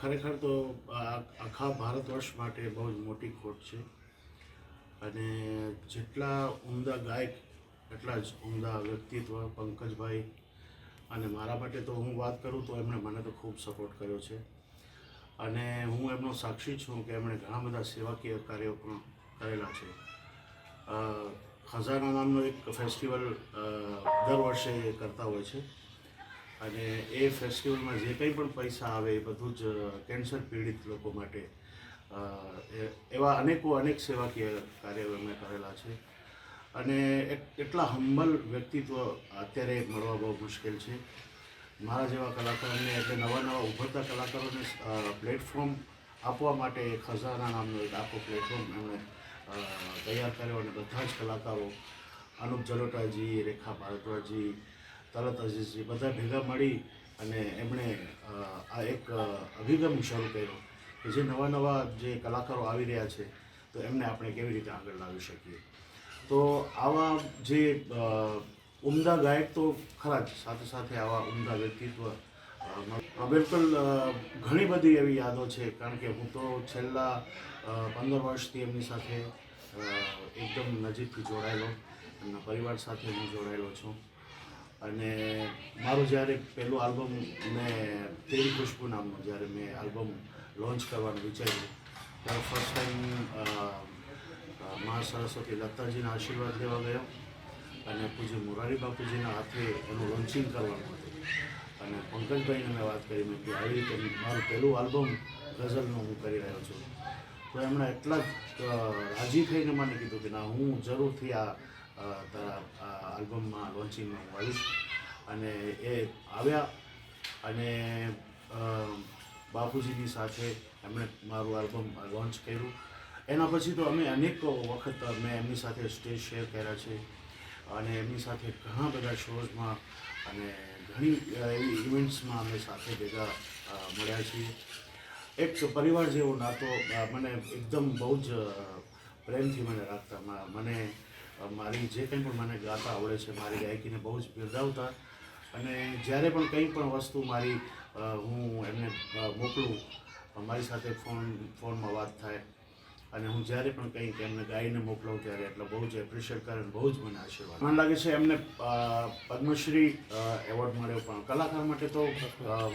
ખરેખર તો આખા ભારત વર્ષ માટે બહુ જ મોટી ખોટ છે અને જેટલા ઉમદા ગાયક એટલા જ ઉમદા વ્યક્તિત્વ પંકજભાઈ અને મારા માટે તો હું વાત કરું તો એમણે મને તો ખૂબ સપોર્ટ કર્યો છે અને હું એમનો સાક્ષી છું કે એમણે ઘણા બધા સેવાકીય કાર્યો પણ કરેલા છે. ખજાના નામનો એક ફેસ્ટિવલ દર વર્ષે કરતા હોય છે અને એ ફેસ્ટિવલમાં જે કંઈ પણ પૈસા આવે એ બધું જ કેન્સર પીડિત લોકો માટે એવા અનેક સેવાકીય કાર્યો એમણે કરેલા છે અને એટલા હંબલ વ્યક્તિત્વ અત્યારે મળવા બહુ મુશ્કેલ છે. મારા જેવા કલાકારોને એટલે નવા ઉભરતા કલાકારોને પ્લેટફોર્મ આપવા માટે ખજાના નામનો એક આખો પ્લેટફોર્મ એમણે તૈયાર કર્યો અને બધા જ કલાકારો અનુપ જલોટાજી, રેખા ભારદ્વાજી, તલત અઝીઝજી બધા ભેગા મળી અને એમણે આ એક અભિગમ શરૂ કર્યો કે જે નવા જે કલાકારો આવી રહ્યા છે તો એમને આપણે કેવી રીતે આગળ લાવી શકીએ. તો આવા જે ઉમદા ગાયક તો ખરા જ, સાથે સાથે આવા ઉમદા વ્યક્તિત્વ બિલકુલ ઘણી બધી એવી યાદો છે, કારણ કે હું તો છેલ્લા 15 વર્ષથી એમની સાથે એકદમ નજીકથી જોડાયેલો, એમના પરિવાર સાથે હું જોડાયેલો છું અને મારું જ્યારે પહેલું આલ્બમ મેં તેરી ખુશ્બુ નામનું જ્યારે મેં આલ્બમ લોન્ચ કરવાનું વિચાર્યું ત્યારે ફર્સ્ટ ટાઈમ મા સરસ્વતી લતાજીના આશીર્વાદ લેવા ગયો અને પૂજ્ય મોરારી બાપુજીના હાથે એનું લોન્ચિંગ કરવાનું હતું અને પંકજભાઈને મેં વાત કરી મેં કે આવી રીતે મારું પહેલું આલ્બમ ગઝલનું હું કરી રહ્યો છું. તો એમણે એટલા જ રાજી થઈને મને કીધું કે ના, હું જરૂરથી આ આલ્બમમાં લોન્ચિંગમાં હું આવીશ અને એ આવ્યા અને બાપુજીની સાથે એમણે મારું આલ્બમ લોન્ચ કર્યું. એના પછી તો અમે અનેક વખત મેં એમની સાથે સ્ટેજ શેર કર્યા છે અને એમની સાથે ઘણા બધા શોઝમાં અને ઘણી એવી ઇવેન્ટ્સમાં અમે સાથે ભેગા મળ્યા છીએ. એક પરિવાર જેવો નાતો મને એકદમ બહુ જ પ્રેમથી મને રાખતા, મને મારી જે કંઈ પણ મને ગાતા આવડે છે, મારી ગાયકીને બહુ જ બિરદાવતા અને જ્યારે પણ કંઈ પણ વસ્તુ મારી હું એમને મોકલું, મારી સાથે ફોનમાં વાત થાય અને હું જ્યારે પણ કંઈક એમને ગાઈને મોકલાવું ત્યારે એટલે બહુ જ એપ્રિશિએટ કરે અને બહુ જ મને આશીર્વાદ. મને લાગે છે એમને પદ્મશ્રી એવોર્ડ મળ્યો, પણ કલાકાર માટે તો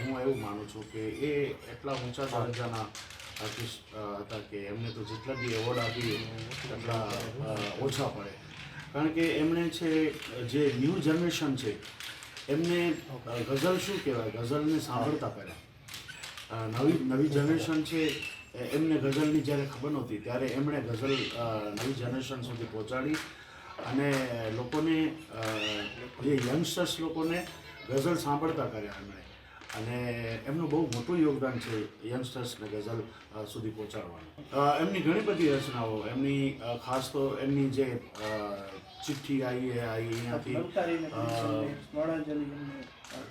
હું એવું માનું છું કે એ એટલા ઊંચા દરજ્જાના આર્ટિસ્ટ હતા કે એમને તો જેટલા બી એવોર્ડ આપીએ એટલા ઓછા પડે, કારણ કે એમણે છે જે ન્યૂ જનરેશન છે એમને ગઝલ શું કહેવાય, ગઝલને સાંભળતા કર્યા. નવી જનરેશન છે એમને ગઝલની જ્યારે ખબર નહોતી ત્યારે એમણે ગઝલ નવી જનરેશન સુધી પહોંચાડી અને લોકોને, જે યંગસ્ટર્સ લોકોને ગઝલ સાંભળતા કર્યા એમણે અને એમનું બહુ મોટું યોગદાન છે યંગસ્ટર્સને ગઝલ સુધી પહોંચાડવાનું. એમની ઘણી બધી રચનાઓ, એમની ખાસ તો એમની જે ચિઠ્ઠી આઈ હે અહીંયાથી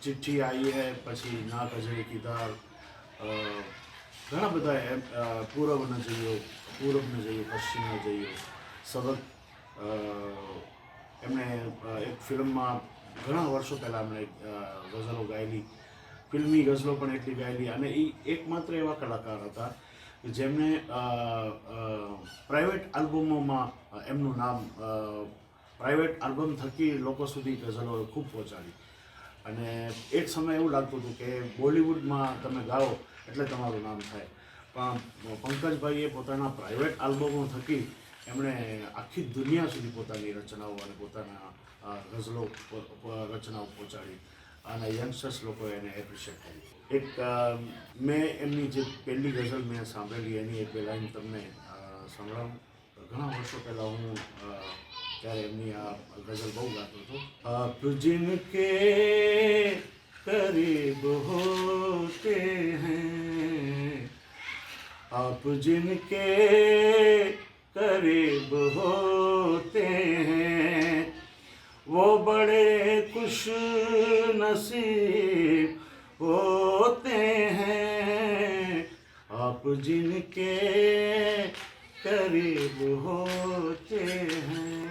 ચિઠ્ઠી આઈ હે, પછી ના કજરી કી દાર, ઘણા બધા પૂરબ ન જઈએ, પશ્ચિમ ન જઈએ, સબક, એમણે એક ફિલ્મમાં ઘણા વર્ષો પહેલાં એમણે ગઝલો ગાયેલી, ફિલ્મી ગઝલો પણ એટલી ગાયેલી અને એ એકમાત્ર એવા કલાકાર હતા કે જેમણે પ્રાઇવેટ આલ્બમોમાં એમનું નામ, પ્રાઇવેટ આલ્બમ થકી લોકો સુધી ગઝલો ખૂબ પહોંચાડી અને એક સમય એવું લાગતું હતું કે બોલિવૂડમાં તમે ગાઓ એટલે તમારું નામ થાય, પણ પંકજભાઈએ પોતાના પ્રાઇવેટ આલ્બમો થકી એમણે આખી દુનિયા સુધી પોતાની રચનાઓ અને પોતાના ગઝલો રચનાઓ પહોંચાડી અને યંગસ્ટર્સ લોકોએ એને એપ્રિશિએટ કરી. એક મેં એમની જે પહેલી ગઝલ મેં સાંભળેલી એની એક બે લાઈન તમને સંભળાવું. ઘણા વર્ષો પહેલાં હું ત્યારે એમની આ ગઝલ બહુ ગાતો હતો. આપ જિનકે करीब होते हैं, आप जिनके करीब होते हैं, वो बड़े खुश नसीब होते हैं, आप जिनके करीब होते हैं.